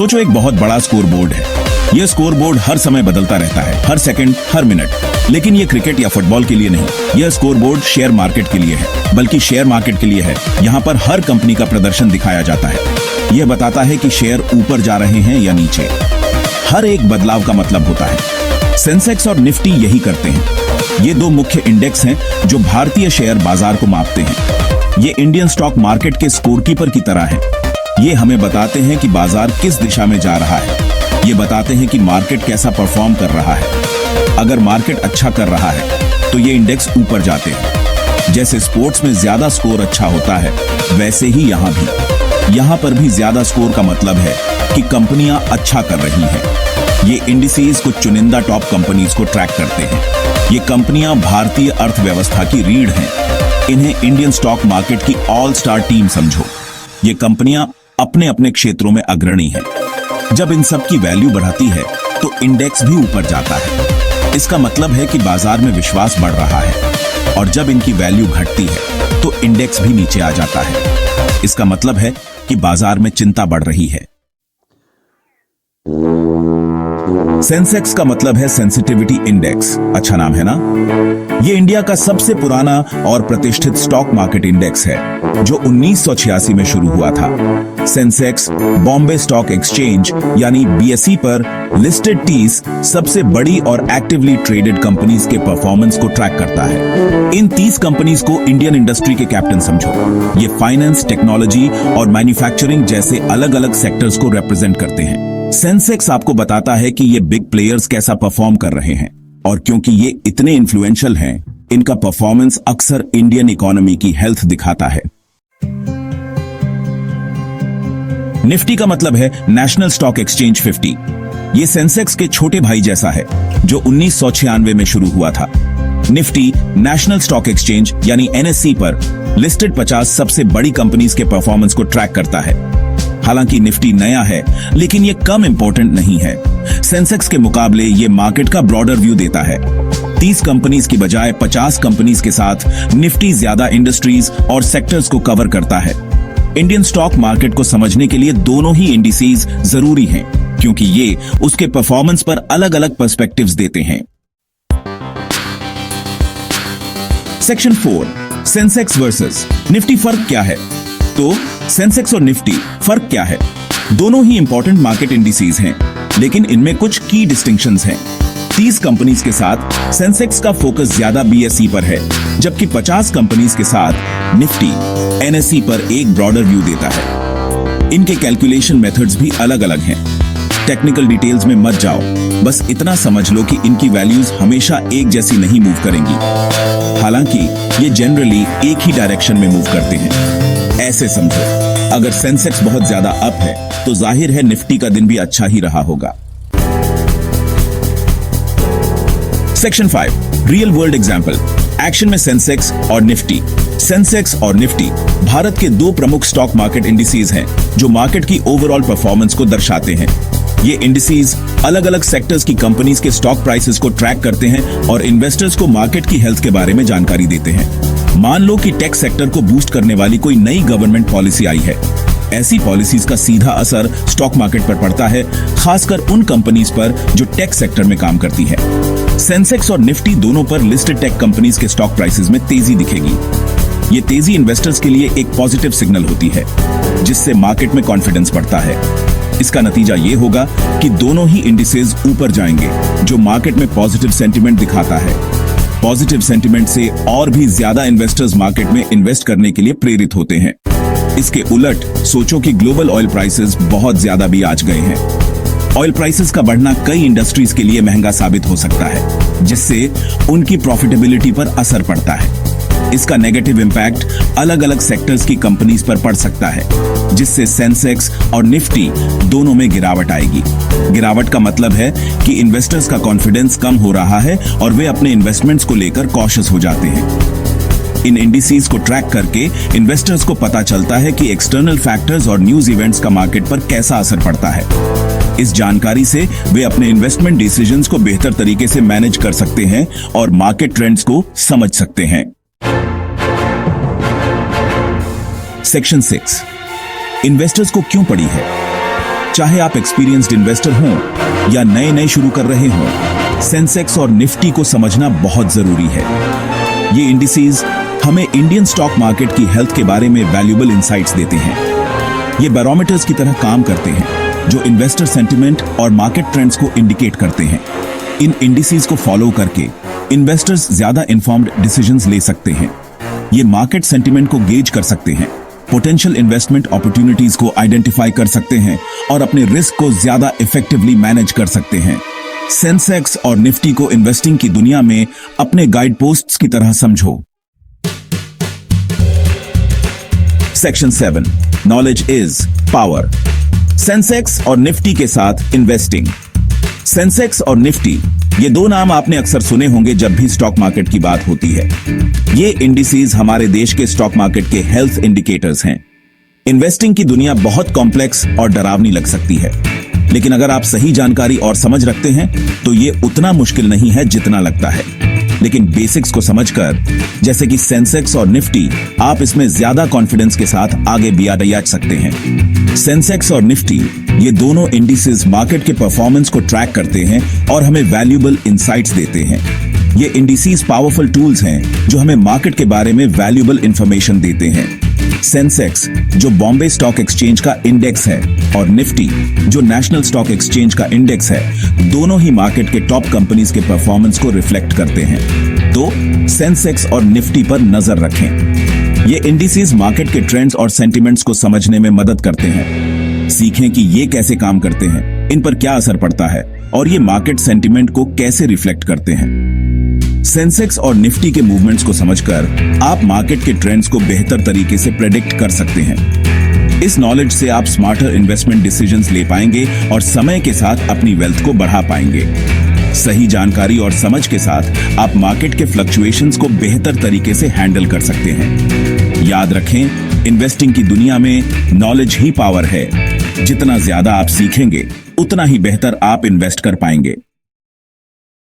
सोचो एक बहुत बड़ा स्कोर बोर्ड है। यह स्कोर बोर्ड हर समय बदलता रहता है, हर सेकंड, हर मिनट। लेकिन ये क्रिकेट या फुटबॉल के लिए नहीं, यह स्कोर बोर्ड शेयर मार्केट के लिए है, बल्कि शेयर मार्केट के लिए है। यहाँ पर हर कंपनी का प्रदर्शन दिखाया जाता है। यह बताता है कि शेयर ऊपर जा रहे हैं या नीचे। हर एक बदलाव का मतलब होता है। सेंसेक्स और निफ्टी यही करते हैं। ये दो मुख्य इंडेक्स हैं जो भारतीय शेयर बाजार को मापते हैं। ये इंडियन स्टॉक मार्केट के स्कोरकीपर की तरह है। ये हमें बताते हैं कि बाजार किस दिशा में जा रहा है। ये बताते हैं कि मार्केट कैसा परफॉर्म कर रहा है। अगर मार्केट अच्छा कर रहा है तो ये इंडेक्स ऊपर जाते हैं। जैसे स्पोर्ट्स में ज्यादा स्कोर अच्छा होता है, वैसे ही यहाँ भी। यहाँ पर भी ज्यादा स्कोर का मतलब है कि कंपनियां अच्छा कर रही हैं। ये इंडिसेस कुछ चुनिंदा टॉप कंपनीज को ट्रैक करते हैं। ये कंपनियां भारतीय अर्थव्यवस्था की रीढ़ हैं। इन्हें इंडियन स्टॉक मार्केट की ऑल स्टार टीम समझो। ये कंपनियां अपने अपने क्षेत्रों में अग्रणी हैं। जब इन सब की वैल्यू बढ़ती है तो इंडेक्स भी ऊपर जाता है। इसका मतलब है कि बाजार में विश्वास बढ़ रहा है। और जब इनकी वैल्यू घटती है तो इंडेक्स भी नीचे आ जाता है। इसका मतलब है कि बाजार में चिंता बढ़ रही है। सेंसेक्स का मतलब है सेंसिटिविटी इंडेक्स। अच्छा नाम है ना? ये इंडिया का सबसे पुराना और प्रतिष्ठित स्टॉक मार्केट इंडेक्स है जो 1986 में शुरू हुआ था। सेंसेक्स बॉम्बे स्टॉक एक्सचेंज यानी बीएसई पर लिस्टेड 30 सबसे बड़ी और एक्टिवली ट्रेडेड कंपनीज के परफॉर्मेंस को ट्रैक करता है। इन 30 कंपनीज को इंडियन इंडस्ट्री के कैप्टन समझो। ये फाइनेंस, टेक्नोलॉजी और मैन्युफैक्चरिंग जैसे अलग अलग सेक्टर्स को रिप्रेजेंट करते हैं। सेंसेक्स आपको बताता है कि ये बिग प्लेयर्स कैसा परफॉर्म कर रहे हैं, और क्योंकि ये इतने इन्फ्लुएंशियल हैं, इनका परफॉर्मेंस अक्सर इंडियन इकोनॉमी की हेल्थ दिखाता है। निफ्टी का मतलब है नेशनल स्टॉक एक्सचेंज 50। ये सेंसेक्स के छोटे भाई जैसा है जो 1996 में शुरू हुआ था। निफ्टी नेशनल स्टॉक एक्सचेंज यानी एनएससी पर लिस्टेड 50 सबसे बड़ी कंपनीज के परफॉर्मेंस को ट्रैक करता है। हालांकि निफ्टी नया है, लेकिन ये कम इंपॉर्टेंट नहीं है। सेंसेक्स के मुकाबले ये मार्केट का ब्रॉडर व्यू देता है। 30 कंपनीज की बजाय 50 कंपनीज के साथ निफ्टी ज्यादा इंडस्ट्रीज और सेक्टर्स को कवर करता है। इंडियन स्टॉक मार्केट को समझने के लिए दोनों ही इंडिसेस जरूरी हैं, क्योंकि ये उसके परफॉर्मेंस पर अलग अलग पर्सपेक्टिव्स देते हैं। सेक्शन 4, सेंसेक्स वर्सेस निफ्टी फर्क क्या है? तो सेंसेक्स और निफ्टी फर्क क्या है? दोनों ही इंपॉर्टेंट मार्केट इंडिसेस हैं, लेकिन इनमें कुछ की डिस्टिंक्शंस हैं। 30 कंपनीज के साथ सेंसेक्स का फोकस ज्यादा बीएसई पर है, जबकि 50 कंपनीज के साथ निफ्टी एनएसई पर एक ब्रॉडर व्यू देता है। इनके कैलकुलेशन मेथड्स भी अलग अलग हैं। टेक्निकल डिटेल्स में मत जाओ, बस इतना समझ लो कि इनकी वैल्यूज हमेशा एक जैसी नहीं मूव करेंगी। हालांकि ये जनरली एक ही डायरेक्शन में मूव करते हैं। ऐसे समझो, अगर सेंसेक्स बहुत ज्यादा अप है तो जाहिर है निफ्टी का दिन भी अच्छा ही रहा होगा। Section 5, real world example. Action में सेंसेक्स और निफ्टी। सेंसेक्स और निफ्टी भारत के दो प्रमुख स्टॉक मार्केट इंडिसेस हैं जो मार्केट की ओवरऑल परफॉर्मेंस को दर्शाते हैं। ये इंडिसेस अलग अलग सेक्टर्स की कंपनीज के स्टॉक प्राइसेस को ट्रैक करते हैं और इन्वेस्टर्स को मार्केट की हेल्थ के बारे में जानकारी देते हैं। मान लो कि टेक सेक्टर को बूस्ट करने वाली कोई नई गवर्नमेंट पॉलिसी आई है। ऐसी पॉलिसीज का सीधा असर स्टॉक मार्केट पर पड़ता है, खासकर उन कंपनीज पर जो टेक सेक्टर में काम करती है। सेंसेक्स और निफ्टी दोनों पर लिस्टेड टेक कंपनीज के स्टॉक प्राइसेस में तेजी दिखेगी। ये तेजी इन्वेस्टर्स के लिए एक पॉजिटिव सिग्नल होती है, जिससे मार्केट में कॉन्फिडेंस बढ़ता है। इसका नतीजा ये होगा कि दोनों ही इंडिसेस ऊपर जाएंगे, जो मार्केट में पॉजिटिव सेंटिमेंट दिखाता है। पॉजिटिव सेंटिमेंट से और भी ज्यादा इन्वेस्टर्स मार्केट में इन्वेस्ट करने के लिए प्रेरित होते हैं। इसके उलट सोचो कि ग्लोबल ऑयल प्राइसेस बहुत ज्यादा भी आज गए हैं। ऑयल प्राइसेस का बढ़ना कई इंडस्ट्रीज के लिए महंगा साबित हो सकता है, जिससे उनकी प्रॉफिटेबिलिटी पर असर पड़ता है। इसका नेगेटिव इंपैक्ट अलग अलग सेक्टर्स की कंपनीज पर पड़ सकता है, जिससे सेंसेक्स और निफ्टी दोनों में गिरावट आएगी। गिरावट का मतलब है कि इन्वेस्टर्स का कॉन्फिडेंस कम हो रहा है और वे अपने इन्वेस्टमेंट्स को लेकर कॉशियस हो जाते हैं। इन इंडिसेस को ट्रैक करके इन्वेस्टर्स को पता चलता है कि एक्सटर्नल फैक्टर्स और न्यूज इवेंट्स का मार्केट पर कैसा असर पड़ता है। इस जानकारी से वे अपने इन्वेस्टमेंट डिसीजंस को बेहतर तरीके से मैनेज कर सकते हैं और मार्केट ट्रेंड्स को समझ सकते हैं। सेक्शन 6, इन्वेस्टर्स को क्यों पड़ी है? चाहे आप एक्सपीरियंस्ड इन्वेस्टर हों या नए नए शुरू कर रहे हों, सेंसेक्स और निफ्टी को समझना बहुत जरूरी है। ये इंडिसेस हमें इंडियन स्टॉक मार्केट की हेल्थ के बारे में वैल्यूएबल इंसाइट्स देते हैं। ये बैरोमीटर्स की तरह काम करते हैं जो इन्वेस्टर सेंटिमेंट और मार्केट ट्रेंड्स को इंडिकेट करते हैं। इन इंडिसेस को फॉलो करके इन्वेस्टर्स ज्यादा इन्फॉर्म्ड डिसीजंस ले सकते हैं। ये मार्केट सेंटिमेंट को गेज कर सकते हैं, पोटेंशियल इन्वेस्टमेंट अपॉर्चुनिटीज को आइडेंटिफाई कर सकते हैं और अपने रिस्क को ज्यादा इफेक्टिवली मैनेज कर सकते हैं। सेंसेक्स और निफ्टी को इन्वेस्टिंग की दुनिया में अपने गाइड पोस्ट्स की तरह समझो। Section 7 knowledge is power. Sensex और निफ्टी के साथ इन्वेस्टिंग। सेंसेक्स और निफ्टी ये दो नाम आपने अक्सर सुने होंगे जब भी स्टॉक मार्केट की बात होती है। ये इंडिसेस हमारे देश के स्टॉक मार्केट के हेल्थ इंडिकेटर्स हैं। इन्वेस्टिंग की दुनिया बहुत कॉम्प्लेक्स और डरावनी लग सकती है, लेकिन अगर आप सही जानकारी और समझ रखते हैं तो ये उतना मुश्किल नहीं है जितना लगता है। लेकिन बेसिक्स को समझकर, जैसे कि सेंसेक्स और निफ्टी, आप इसमें ज्यादा कॉन्फिडेंस के साथ आगे भी आगे सकते हैं। सेंसेक्स और निफ्टी ये दोनों इंडिसेस मार्केट के परफॉर्मेंस को ट्रैक करते हैं और हमें वैल्यूएबल इंसाइट्स देते हैं। ये इंडिसेस पावरफुल टूल्स हैं जो हमें मार्केट के बारे में वैल्यूएबल इंफॉर्मेशन देते हैं। सेंसेक्स जो बॉम्बे स्टॉक एक्सचेंज का इंडेक्स है और निफ्टी जो नेशनल स्टॉक एक्सचेंज का इंडेक्स है, दोनों ही मार्केट के टॉप कंपनीज के परफॉर्मेंस को रिफ्लेक्ट करते हैं। तो सेंसेक्स और निफ्टी पर नजर रखें। ये इंडिसेस मार्केट के ट्रेंड्स और सेंटिमेंट्स को समझने में मदद करते हैं। सीखें कि ये कैसे काम करते हैं, इन पर क्या असर पड़ता है और ये मार्केट सेंटिमेंट को कैसे रिफ्लेक्ट करते हैं। सेंसेक्स और निफ्टी के मूवमेंट्स को समझकर आप मार्केट के ट्रेंड्स को बेहतर तरीके से प्रेडिक्ट कर सकते हैं। इस नॉलेज से आप स्मार्टर इन्वेस्टमेंट डिसीजंस ले पाएंगे और समय के साथ अपनी वेल्थ को बढ़ा पाएंगे। सही जानकारी और समझ के साथ आप मार्केट के फ्लक्चुएशंस को बेहतर तरीके से हैंडल कर सकते हैं। याद रखें, इन्वेस्टिंग की दुनिया में नॉलेज ही पावर है। जितना ज्यादा आप सीखेंगे, उतना ही बेहतर आप इन्वेस्ट कर पाएंगे।